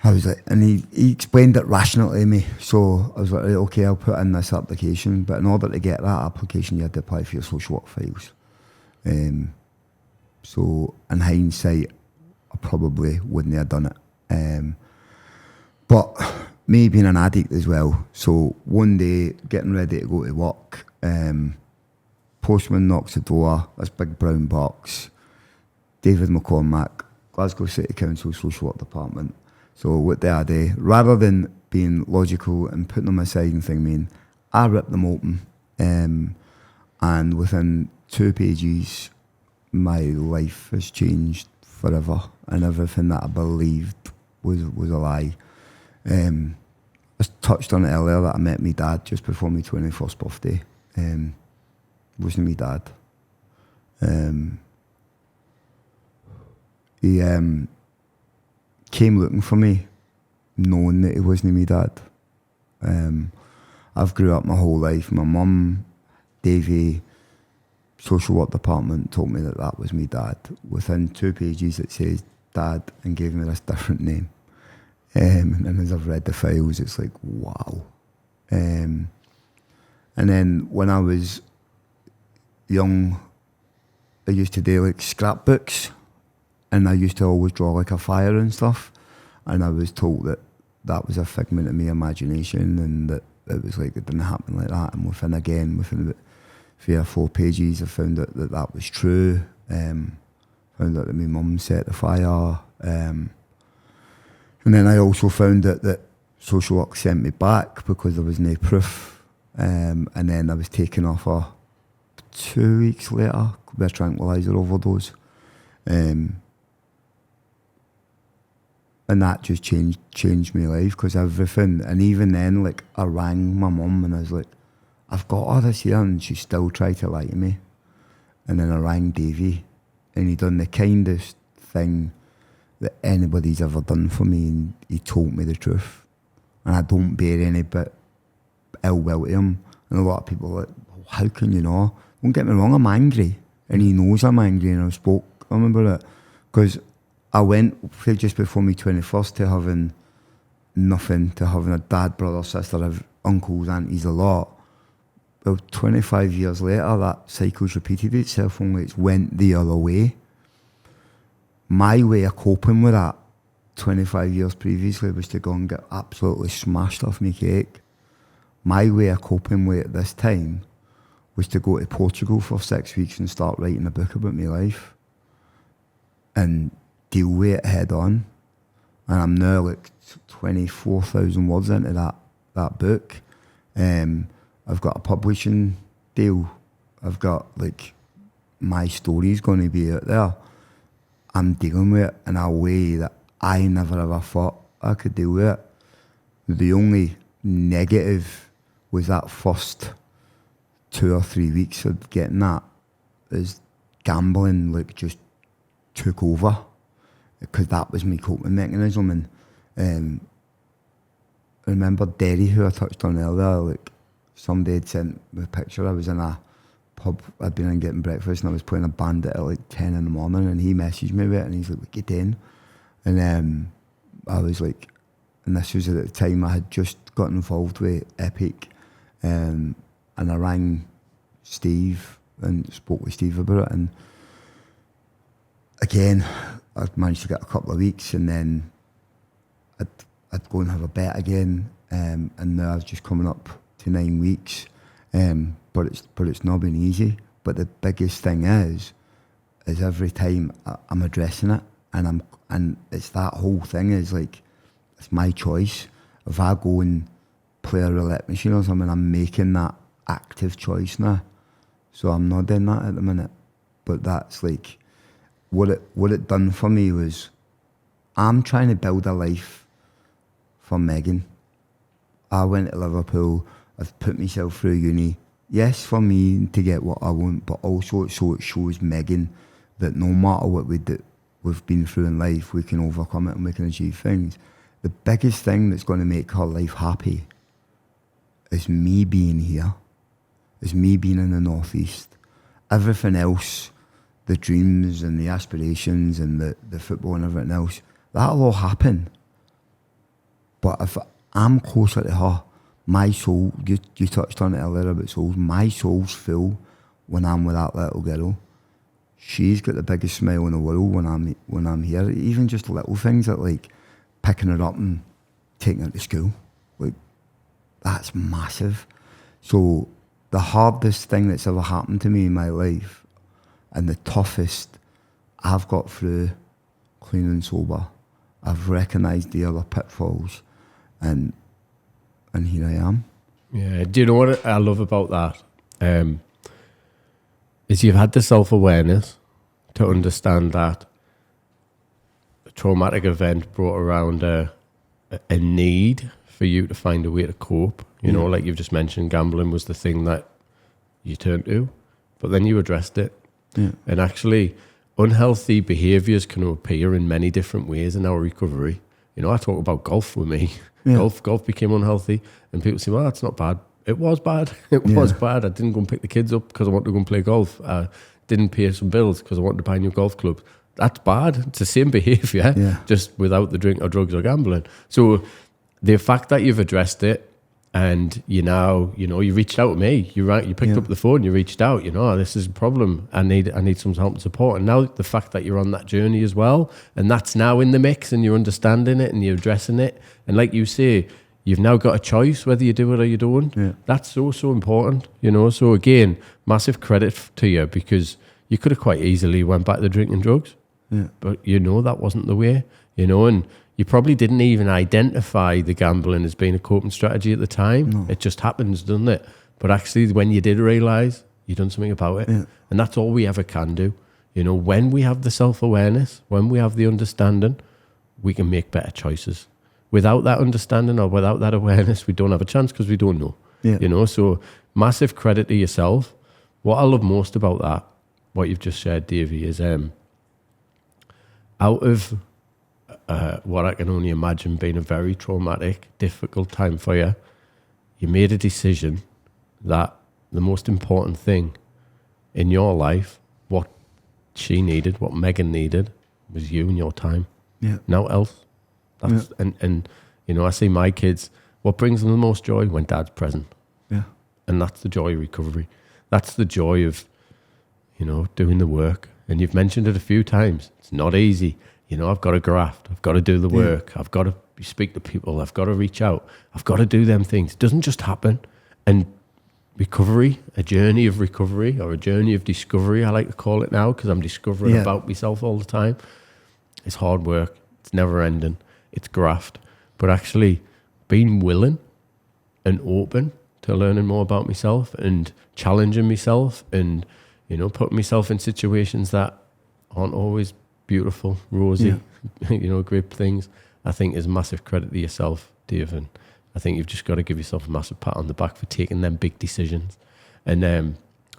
[SPEAKER 2] I was like, and he explained it rationally to me. So I was like, okay, I'll put in this application. But in order to get that application, you had to apply for your social work files. So in hindsight, I probably wouldn't have done it. But me being an addict as well. So one day, getting ready to go to work, postman knocks the door, this big brown box, David McCormack, Glasgow City Council Social Work Department. So what did I do? Rather than being logical and putting them aside and thinking, I ripped them open. And within 2 pages, my life has changed forever. And everything that I believed was a lie. I touched on it earlier that I met my dad just before my 21st birthday. Wasn't my dad. He came looking for me, knowing that he wasn't my dad. I've grew up my whole life. My mum, Davey, social work department told me that was my dad. Within 2 pages it says dad and gave me this different name. And as I've read the files, it's like, wow. And then when I was young, I used to do like scrapbooks, and I used to always draw like a fire and stuff, and I was told that was a figment of my imagination, and that it was like, it didn't happen like that. And within about 3 or 4 pages, I found out that was true. Found out that my mum set the fire, and then I also found out that social work sent me back because there was no proof, and then I was taken off her 2 weeks later with a tranquilizer overdose. And that just changed my life, because everything, and even then, like, I rang my mum and I was like, I've got all this here, and she still tried to lie to me. And then I rang Davey, and he done the kindest thing that anybody's ever done for me, and he told me the truth. And I don't bear any bit ill will to him. And a lot of people are like, how can you know? Don't get me wrong, I'm angry, and he knows I'm angry, and I've spoke to him about it, because I went just before my 21st to having nothing, to having a dad, brother, sister, uncles, aunties, a lot. Well, 25 years later, that cycle's repeated itself, only it's went the other way. My way of coping with that 25 years previously was to go and get absolutely smashed off my cake. My way of coping with it this time was to go to Portugal for 6 weeks and start writing a book about my life and deal with it head on. And I'm now like 24,000 words into that book. I've got a publishing deal. I've got like my story's going to be out there. I'm dealing with it in a way that I never ever thought I could deal with it. The only negative was that first 2 or 3 weeks of getting that is gambling like just took over, because that was my coping mechanism. And I remember Derry, who I touched on earlier, like somebody had sent me a picture. I was in a pub, I'd been in getting breakfast, and I was playing a band at like 10 in the morning, and he messaged me with it, and he's like, "Get in." And I was like, and this was at the time I had just got involved with Epic, and I rang Steve and spoke with Steve about it, and again, I'd managed to get a couple of weeks, and then I'd go and have a bet again, and now I've just coming up to 9 weeks, but it's not been easy. But the biggest thing is every time I'm addressing it, and it's that whole thing is like, it's my choice. If I go and play a roulette machine or something, I'm making that active choice now. So I'm not doing that at the minute. But that's like, what it done for me was, I'm trying to build a life for Megan. I went to Liverpool, I've put myself through uni. Yes, for me to get what I want, but also so it shows Megan that no matter what we've been through in life, we can overcome it and we can achieve things. The biggest thing that's going to make her life happy is me being here, is me being in the Northeast. Everything else, the dreams and the aspirations and the football and everything else, that'll all happen. But if I'm closer to her, my soul, you touched on it earlier about souls, my soul's full when I'm with that little girl. She's got the biggest smile in the world when I'm here. Even just little things that like picking her up and taking her to school, like that's massive. So the hardest thing that's ever happened to me in my life, and the toughest, I've got through clean and sober. I've recognised the other pitfalls, and here I am.
[SPEAKER 1] Yeah, do you know what I love about that? Is you've had the self-awareness to understand that a traumatic event brought around a need for you to find a way to cope. You know, like you've just mentioned, gambling was the thing that you turned to, but then you addressed it. Yeah. And actually, unhealthy behaviours can appear in many different ways in our recovery. You know, I talk about golf with me. Yeah. Golf became unhealthy, and people say, well, that's not bad. It was bad. It was bad. I didn't go and pick the kids up because I wanted to go and play golf. I didn't pay some bills because I wanted to buy new golf clubs. That's bad. It's the same behaviour, just without the drink or drugs or gambling. So the fact that you've addressed it, and you now, you know, you reached out to me. You picked up the phone. You reached out. You know, oh, this is a problem. I need some help and support. And now the fact that you're on that journey as well, and that's now in the mix, and you're understanding it and you're addressing it. And like you say, you've now got a choice whether you do it or you don't. Yeah. That's so important. You know. So again, massive credit to you, because you could have quite easily went back to drinking drugs. Yeah. But you know that wasn't the way. You know, and you probably didn't even identify the gambling as being a coping strategy at the time. No. It just happens, doesn't it? But actually, when you did realise, you've done something about it. Yeah. And that's all we ever can do. You know, when we have the self-awareness, when we have the understanding, we can make better choices. Without that understanding or without that awareness, we don't have a chance because we don't know. Yeah. You know, so massive credit to yourself. What I love most about that, what you've just shared, Davey, is out of what I can only imagine being a very traumatic, difficult time for you, you made a decision that the most important thing in your life, what she needed, what Megan needed, was you and your time.
[SPEAKER 2] Yeah.
[SPEAKER 1] Now else. That's and you know, I see my kids, what brings them the most joy? When dad's present.
[SPEAKER 2] Yeah.
[SPEAKER 1] And that's the joy of recovery. That's the joy of, you know, doing the work. And you've mentioned it a few times. It's not easy. You know, I've got to graft. I've got to do the work. I've got to speak to people. I've got to reach out. I've got to do them things. It doesn't just happen. And recovery, a journey of recovery or a journey of discovery, I like to call it now, because I'm discovering about myself all the time. It's hard work. It's never ending. It's graft. But actually being willing and open to learning more about myself and challenging myself and, you know, putting myself in situations that aren't always beautiful, rosy, you know, great things, I think is massive credit to yourself, Dave. And I think you've just got to give yourself a massive pat on the back for taking them big decisions. And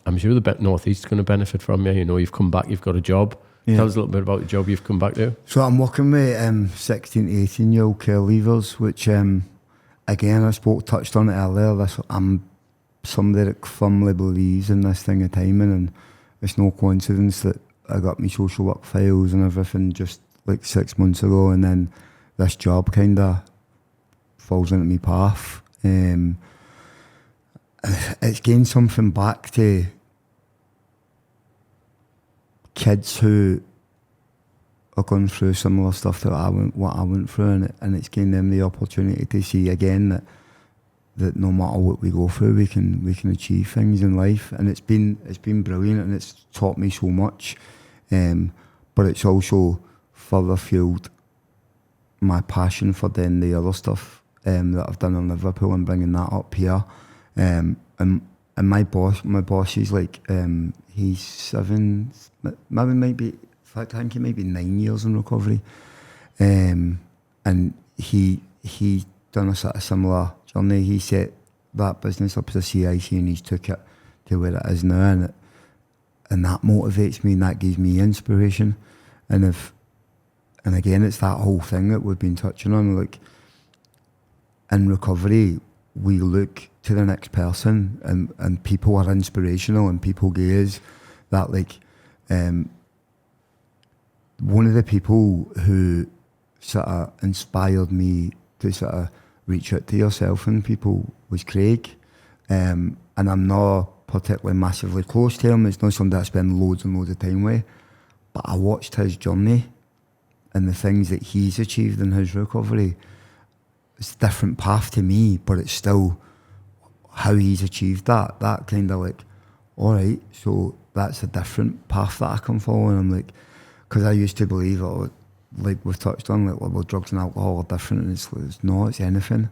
[SPEAKER 1] I'm sure the North East is going to benefit from you. You know, you've come back, you've got a job. Yeah. Tell us a little bit about the job you've come back to.
[SPEAKER 2] So I'm working with 16 to 18-year-old care leavers, which, again, touched on it earlier. I'm somebody that firmly believes in this thing of timing, and it's no coincidence that I got my social work files and everything just like 6 months ago, and then this job kind of falls into my path. It's gained something back to kids who are going through similar stuff that I went through, and it's given them the opportunity to see again that no matter what we go through, we can achieve things in life. And it's been brilliant, and it's taught me so much. But it's also further fueled my passion for doing the other stuff that I've done in Liverpool and bringing that up here. And my boss is like, he's 7, maybe, in fact, I think he might be 9 years in recovery. And he done a sort of similar journey. He set that business up as a CIC, and he's took it to where it is now, and that motivates me, and that gives me inspiration. And again, it's that whole thing that we've been touching on, like in recovery, we look to the next person, and people are inspirational, and people gaze that, like, one of the people who sort of inspired me to sort of reach out to yourself and people was Craig. And I'm not particularly massively close to him. It's not somebody I spend loads and loads of time with, but I watched his journey and the things that he's achieved in his recovery. It's a different path to me, but it's still how he's achieved that. That kind of like, all right, so that's a different path that I can follow. And I'm like, because I used to believe, like we've touched on, like, well, drugs and alcohol are different, and it's not, it's anything.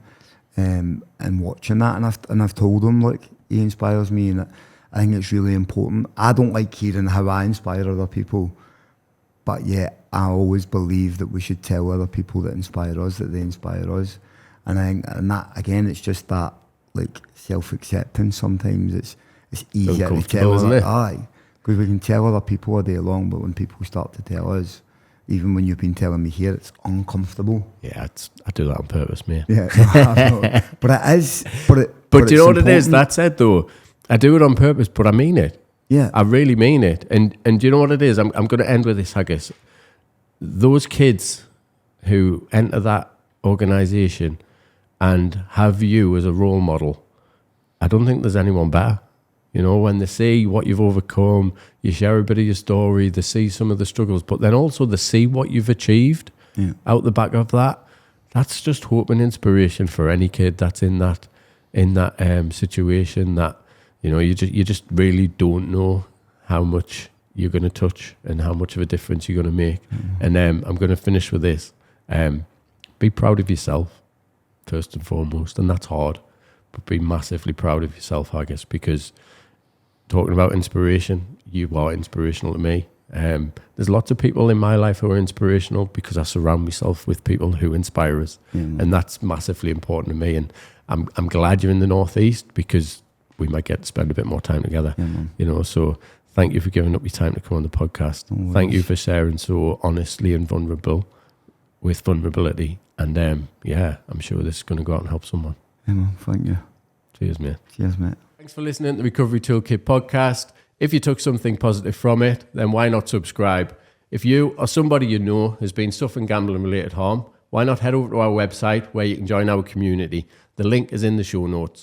[SPEAKER 2] And watching that, and I've told him, like, he inspires me, and I think it's really important. I don't like hearing how I inspire other people, but yet I always believe that we should tell other people that inspire us that they inspire us. And I think, and that again, it's just that, like, self-acceptance. Sometimes it's easier to tell, isn't it? Aye, because we can tell other people all day long, but when people start to tell us, even when you've been telling me here, it's uncomfortable.
[SPEAKER 1] Yeah, I do that on purpose, mate.
[SPEAKER 2] Yeah, no, but it is. But
[SPEAKER 1] do you know what it is? That said, though, I do it on purpose, but I mean it.
[SPEAKER 2] Yeah,
[SPEAKER 1] I really mean it. And do you know what it is? I'm going to end with this, Haggis. Those kids who enter that organisation and have you as a role model, I don't think there's anyone better. You know, when they see what you've overcome, you share a bit of your story, they see some of the struggles, but then also they see what you've achieved out the back of that. That's just hope and inspiration for any kid that's in that situation that, you know, you just really don't know how much you're going to touch and how much of a difference you're going to make. And I'm going to finish with this. Be proud of yourself, first and foremost, and that's hard, but be massively proud of yourself, I guess, because talking about inspiration, you are inspirational to me. There's lots of people in my life who are inspirational because I surround myself with people who inspire us, and that's massively important to me. And I'm glad you're in the North East because we might get to spend a bit more time together. You know, so thank you for giving up your time to come on the podcast. Thank you for sharing so honestly and with vulnerability. And I'm sure this is going to go out and help someone.
[SPEAKER 2] Yeah, man, thank you.
[SPEAKER 1] Cheers, mate.
[SPEAKER 2] Cheers, mate.
[SPEAKER 1] Thanks for listening to the Recovery Toolkit podcast. If you took something positive from it, then why not subscribe? If you or somebody you know has been suffering gambling-related harm, why not head over to our website where you can join our community? The link is in the show notes.